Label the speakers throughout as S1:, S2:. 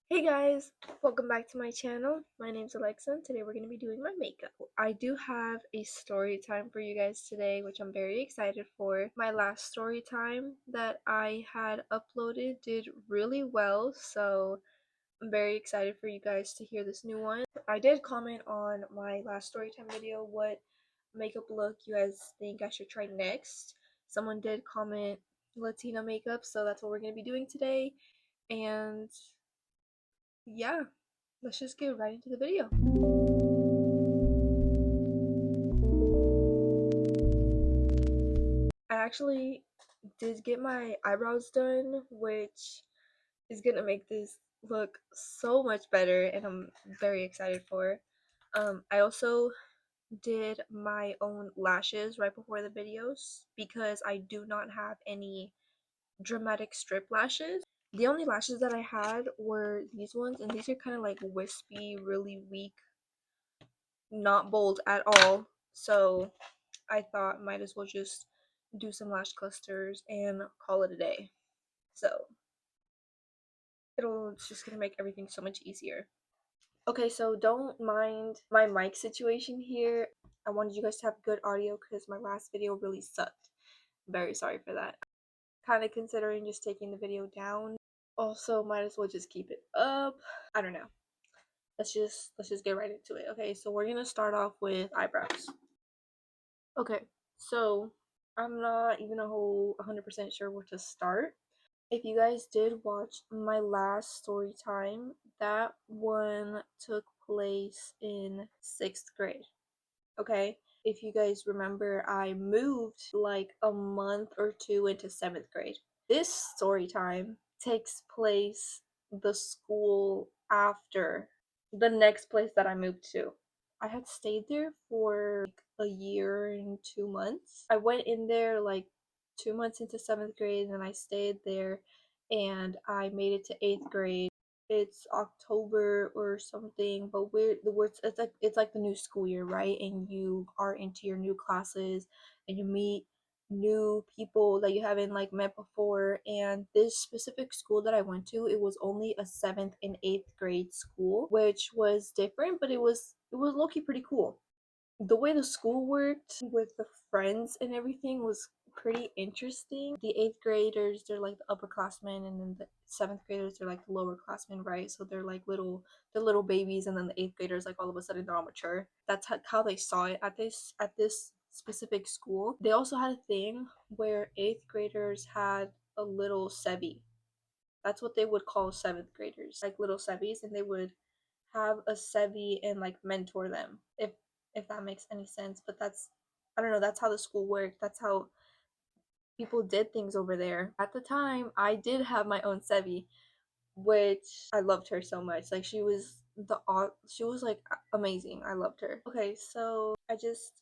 S1: Hey guys, welcome back to my channel. My name's Alexa and today we're going to be doing my makeup. I do have a story time for you guys today, which I'm very excited for. My last story time that I had uploaded did really well, so I'm very excited for you guys to hear this new one. I did comment on my last story time video what makeup look you guys think I should try next. Someone did comment Latina makeup, so that's what we're going to be doing today. And yeah, let's just get right into the video. I actually did get my eyebrows done, which is gonna make this look so much better, and I'm very excited for. I also did my own lashes right before the videos because I do not have any dramatic strip lashes. The only lashes that I had were these ones, and these are kind of like wispy, really weak, not bold at all. So I thought might as well just do some lash clusters and call it a day. So it's just gonna make everything so much easier. Okay, so don't mind my mic situation here. I wanted you guys to have good audio because my last video really sucked. Very sorry for that. Kind of considering just taking the video down. Also, might as well just keep it up. I don't know. Let's just get right into it. Okay, so we're gonna start off with eyebrows. Okay, so I'm not even a whole 100% sure where to start. If you guys did watch my last story time, that one took place in 6th grade. Okay, if you guys remember, I moved like a month or two into 7th grade. This story time takes place the school after the next place that I moved to. I had stayed there for like a year and 2 months. I went in there like 2 months into 7th grade and I stayed there and I made it to 8th grade. It's October or something, but it's like the new school year, right? And you are into your new classes and you meet new people that you haven't like met before. And this specific school that I went to, it was only a 7th and 8th grade school, which was different, but it was low-key pretty cool. The way the school worked with the friends and everything was pretty interesting. The 8th graders, they're like the upperclassmen, and then the 7th graders, they're like the lowerclassmen, right? So they're little babies, and then the 8th graders, like all of a sudden, they're all mature. That's how they saw it at this specific school. They also had a thing where 8th graders had a little Sebi. That's what they would call 7th graders, like little Sebis, and they would have a Sebi and like mentor them, if that makes any sense. But I don't know, that's how the school worked. That's how people did things over there. At the time, I did have my own Sebi, which I loved her so much. Like she was like amazing. I loved her. Okay, so I just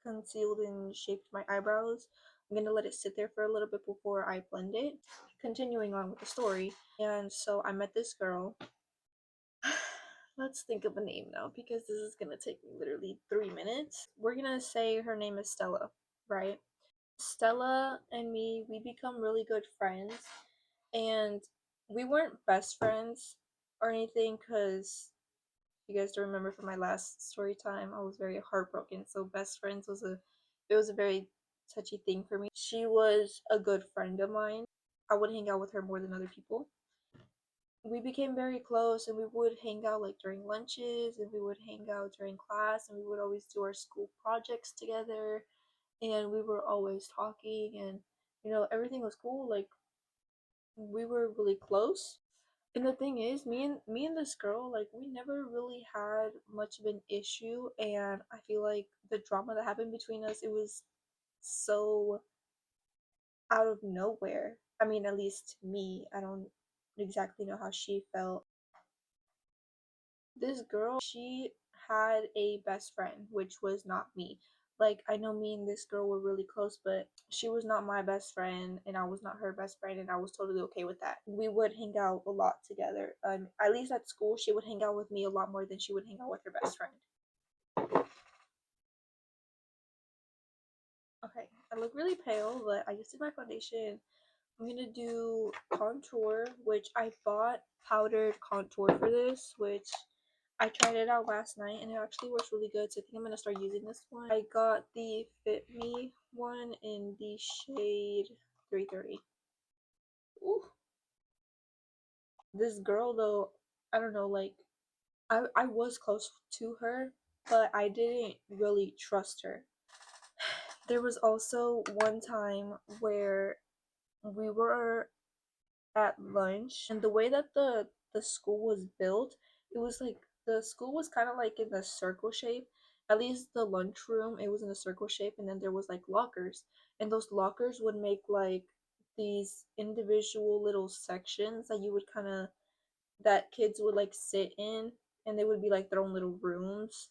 S1: concealed and shaped my eyebrows. I'm gonna let it sit there for a little bit before I blend it. Continuing on with the story, and so I met this girl. Let's think of a name now because this is gonna take me literally 3 minutes. We're gonna say her name is Stella, right? Stella and me, we become really good friends, and we weren't best friends or anything because you guys don't remember from my last story time, I was very heartbroken. So best friends was a very touchy thing for me. She was a good friend of mine. I would hang out with her more than other people. We became very close and we would hang out like during lunches and we would hang out during class and we would always do our school projects together and we were always talking and everything was cool. Like we were really close. And the thing is, me and this girl, like we never really had much of an issue, and I feel like the drama that happened between us, it was so out of nowhere. I mean, at least to me. I don't exactly know how she felt. This girl, she had a best friend, which was not me. Like, I know me and this girl were really close, but she was not my best friend, and I was not her best friend, and I was totally okay with that. We would hang out a lot together. At least at school, she would hang out with me a lot more than she would hang out with her best friend. Okay, I look really pale, but I just did my foundation. I'm gonna do contour, which I bought powdered contour for this, which I tried it out last night and it actually works really good. So I think I'm gonna start using this one. I got the Fit Me one in the shade 330. Ooh. This girl though, I don't know, like I was close to her, but I didn't really trust her. There was also one time where we were at lunch and the way that the school was built, it was like the school was kind of like in a circle shape. At least the lunchroom, it was in a circle shape, and then there was like lockers, and those lockers would make like these individual little sections that you would kind of that kids would like sit in, and they would be like their own little rooms.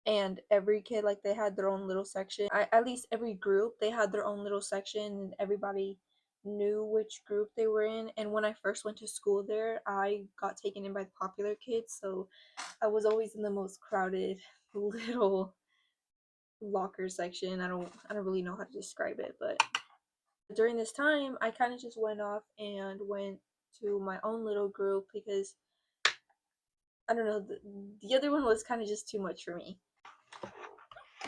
S1: And every kid, like, they had their own little section. At least every group, they had their own little section, and everybody knew which group they were in. And when I first went to school there, I got taken in by the popular kids, so I was always in the most crowded little locker section. I don't really know how to describe it, but during this time I kind of just went off and went to my own little group because I don't know, the other one was kind of just too much for me.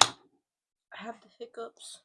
S1: I have the hiccups.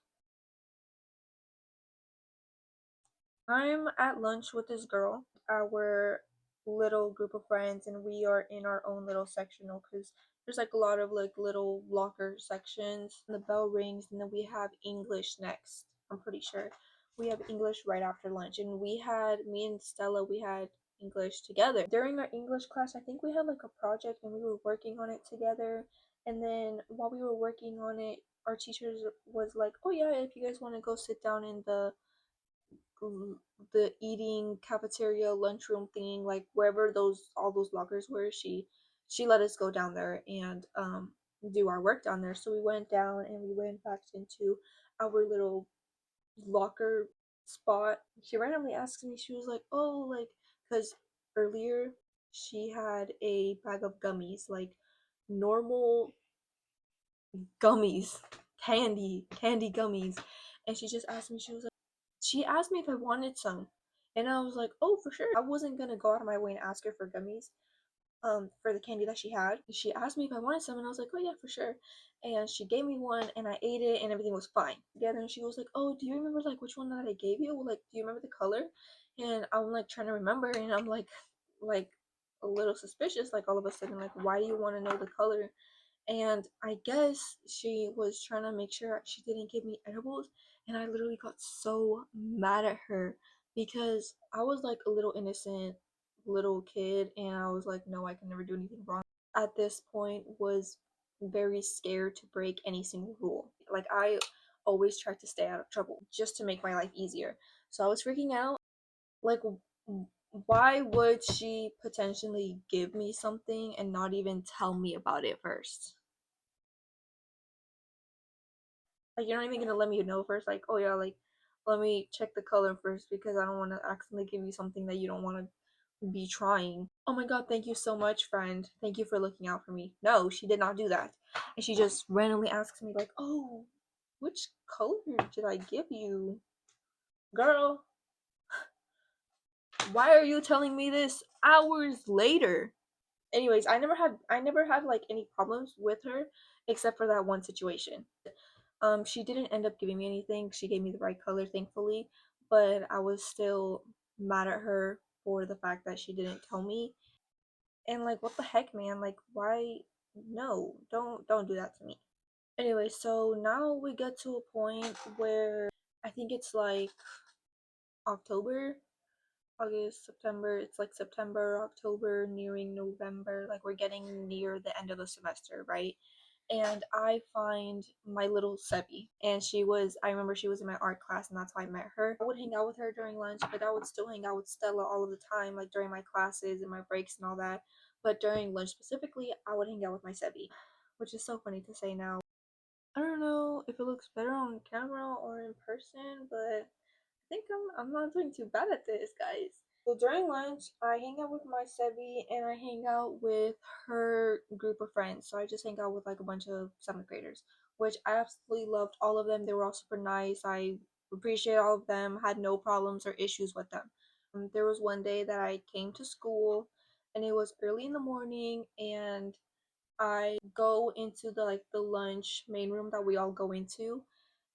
S1: I'm at lunch with this girl, our little group of friends, and we are in our own little sectional because there's like a lot of like little locker sections. And the bell rings, and then we have English next. I'm pretty sure we have English right after lunch, and me and Stella, we had English together. During our English class, I think we had like a project and we were working on it together. And then while we were working on it, our teacher was like, "Oh yeah, if you guys want to go sit down in the eating cafeteria lunchroom thing, like wherever those all those lockers were, she let us go down there and do our work down there." So we went down and we went back into our little locker spot. She randomly asked me, she was like, "Oh, like," because earlier she had a bag of gummies, like normal gummies, candy gummies, and she just asked me, she asked me if I wanted some, and I was like, "Oh, for sure." I wasn't gonna go out of my way and ask her for gummies, for the candy that she had. She asked me if I wanted some, and I was like, "Oh yeah, for sure." And she gave me one, and I ate it, and everything was fine. Yeah, and she was like, "Oh, do you remember like which one that I gave you? Like, do you remember the color?" And I'm like trying to remember, and I'm like a little suspicious, like all of a sudden, like, why do you want to know the color? And I guess she was trying to make sure she didn't give me edibles, and I literally got so mad at her because I was like a little innocent little kid, and I was like, no, I can never do anything wrong. At this point was very scared to break any single rule. Like, I always tried to stay out of trouble just to make my life easier. So I was freaking out. Like, why would she potentially give me something and not even tell me about it first? Like, you're not even gonna let me know first, like, "Oh yeah, like, let me check the color first because I don't want to accidentally give you something that you don't want to be trying." Oh my god, thank you so much, friend. Thank you for looking out for me. No, she did not do that. And she just randomly asks me, like, "Oh, which color did I give you?" Girl, why are you telling me this hours later? Anyways, I never had like any problems with her except for that one situation. She didn't end up giving me anything. She gave me the right color, thankfully, but I was still mad at her for the fact that she didn't tell me. And like, what the heck, man? Like, why? No, don't do that to me. Anyway, so now we get to a point where I think it's like October, August, September. It's like September, October, nearing November. Like, we're getting near the end of the semester, right? And I find my little Sebi. And I remember she was in my art class, and that's how I met her. I would hang out with her during lunch, but I would still hang out with Stella all of the time, like during my classes and my breaks and all that. But during lunch specifically, I would hang out with my Sebi, which is so funny to say now. I don't know if it looks better on camera or in person, but I think I'm not doing too bad at this, guys. So during lunch, I hang out with my Sebi and I hang out with her group of friends. So I just hang out with like a bunch of seventh graders, which I absolutely loved all of them. They were all super nice. I Appreciate all of them, had no problems or issues with them. There was one day that I came to school and it was early in the morning, and I go into the lunch main room that we all go into,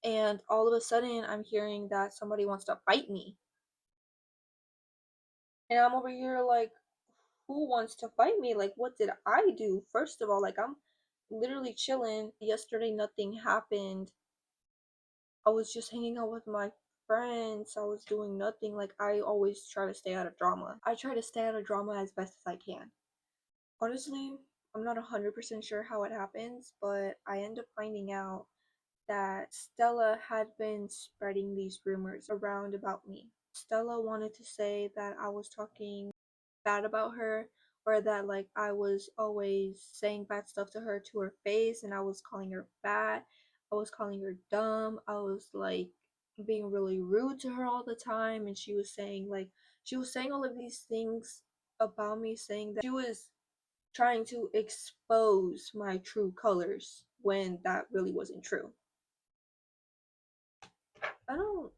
S1: and all of a sudden I'm hearing that somebody wants to fight me. And I'm over here like, who wants to fight me? Like, what did I do? First of all, like, I'm literally chilling. Yesterday nothing happened. I was just hanging out with my friends. I was doing nothing. Like, I always try to stay out of drama. I try to stay out of drama as best as I can. Honestly, I'm not 100% sure how it happens, but I end up finding out that Stella had been spreading these rumors around about me. Stella wanted to say that I was talking bad about her, or that like I was always saying bad stuff to her to her face, and I was calling her fat, I was calling her dumb, I was like being really rude to her all the time, and she was saying all of these things about me, saying that she was trying to expose my true colors when that really wasn't true. I don't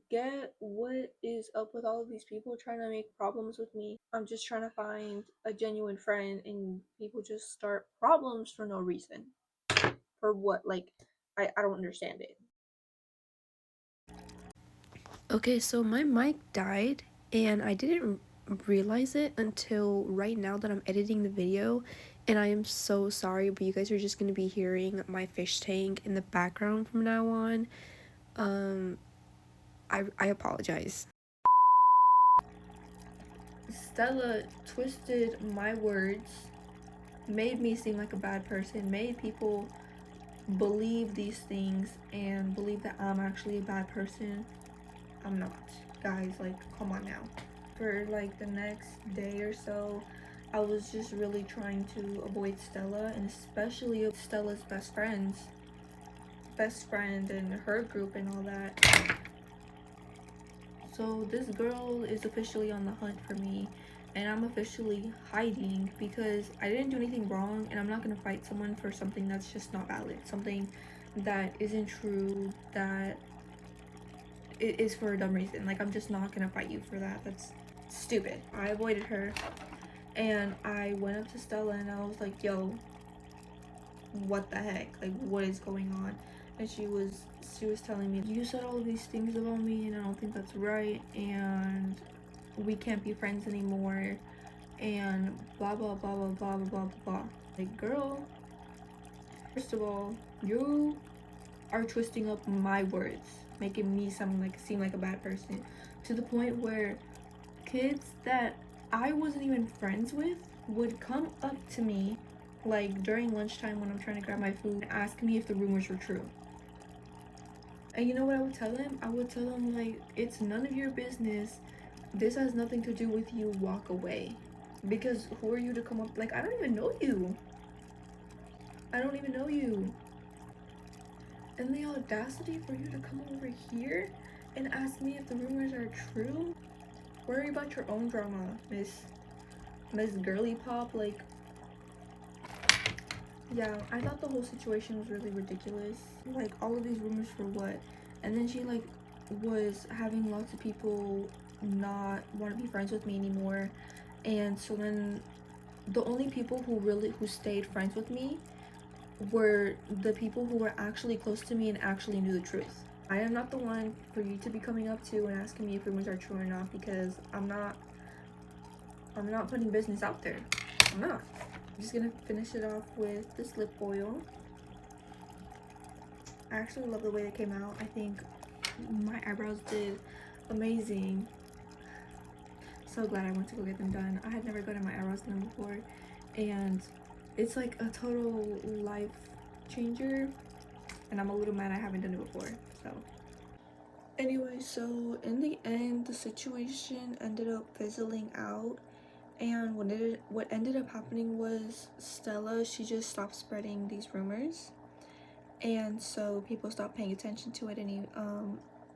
S1: get what is up with all of these people trying to make problems with me. I'm just trying to find a genuine friend, and people just start problems for no reason. For what? Like, I don't understand it.
S2: Okay, so my mic died and I didn't realize it until right now that I'm editing the video, and I am so sorry, but you guys are just going to be hearing my fish tank in the background from now on. Um I apologize. Stella twisted my words, made me seem like a bad person, made people believe these things and believe that I'm actually a bad person. I'm not. Guys, like, come on now. For like the next day or so, I was just really trying to avoid Stella, and especially Stella's best friend and her group and all that. So this girl is officially on the hunt for me, and I'm officially hiding because I didn't do anything wrong, and I'm not gonna fight someone for something that's just not valid, something that isn't true, that it is for a dumb reason. Like, I'm just not gonna fight you for that. That's stupid. I avoided her, and I went up to Stella and I was like, yo, what the heck? Like, what is going on? And she was telling me, you said all of these things about me and I don't think that's right, and we can't be friends anymore, and blah blah blah blah blah blah blah blah. Like, girl, first of all, you are twisting up my words, making me seem like a bad person, to the point where kids that I wasn't even friends with would come up to me like during lunchtime when I'm trying to grab my food and ask me if the rumors were true. And you know what I would tell them? I would tell them, like, it's none of your business. This has nothing to do with you. Walk away. Because who are you to come up? Like, I don't even know you. I don't even know you. And the audacity for you to come over here and ask me if the rumors are true? Worry about your own drama, Miss Girly Pop. Like, yeah, I thought the whole situation was really ridiculous. Like, all of these rumors for what? And then she like was having lots of people not want to be friends with me anymore. And so then the only people who stayed friends with me were the people who were actually close to me and actually knew the truth. I am not the one for you to be coming up to and asking me if rumors are true or not, because I'm not putting business out there. I'm not. I'm just gonna finish it off with this lip oil. I actually love the way it came out. I think my eyebrows did amazing. So glad I went to go get them done. I had never gotten my eyebrows done before, and it's like a total life changer, and I'm a little mad I haven't done it before. So anyway, so in the end, the situation ended up fizzling out, and what ended up happening was Stella, she just stopped spreading these rumors, and so people stopped paying attention to it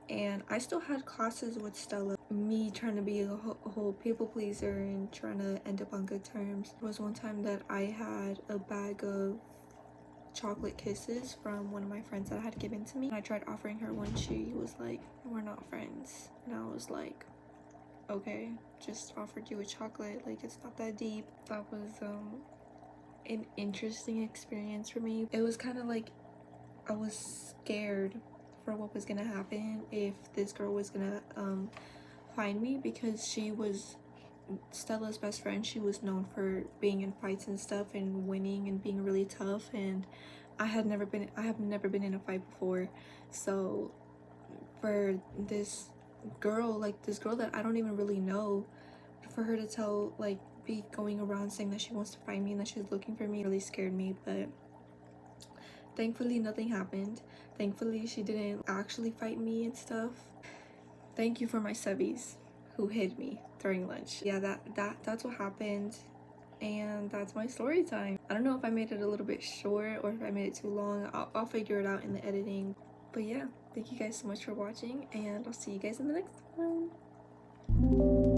S2: and I still had classes with Stella. Me trying to be a whole people pleaser and trying to end up on good terms. There was one time that I had a bag of chocolate kisses from one of my friends that had given to me. I tried offering her one. She was like, we're not friends. And I was like, okay, just offered you a chocolate, like it's not that deep. That was an interesting experience for me. It was kind of like I was scared for what was gonna happen if this girl was gonna find me, because she was Stella's best friend. She was known for being in fights and stuff and winning and being really tough, and I have never been in a fight before. So for this girl that I don't even really know, for her to be going around saying that she wants to find me and that she's looking for me, really scared me. But thankfully nothing happened. Thankfully she didn't actually fight me and stuff. Thank you for my subbies who hid me during lunch. Yeah, that's what happened, and that's my story time. I don't know if I made it a little bit short or if I made it too long. I'll figure it out in the editing. But yeah, thank you guys so much for watching, and I'll see you guys in the next one.